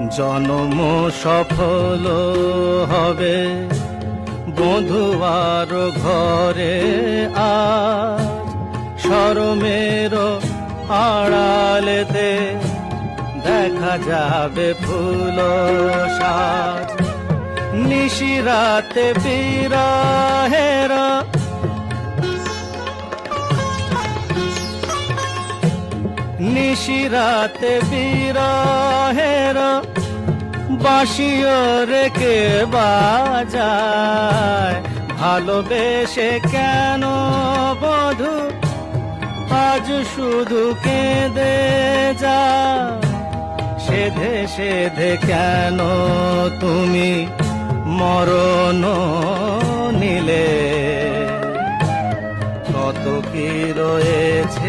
জনম সফল হবে বধুয়ার ঘরে আজ শরমের আড়ালেতে দেখা যাবে ফুল সাজ নিশিরাতে বিরহের নিশিরাতে বিরহের বাঁশিও রেখে বাজায় ভালোবেসে কেন বধূ আজ শুধু কেঁদে যা সেধে সেধে কেন তুমি মরণ নিলে কত কি রয়েছে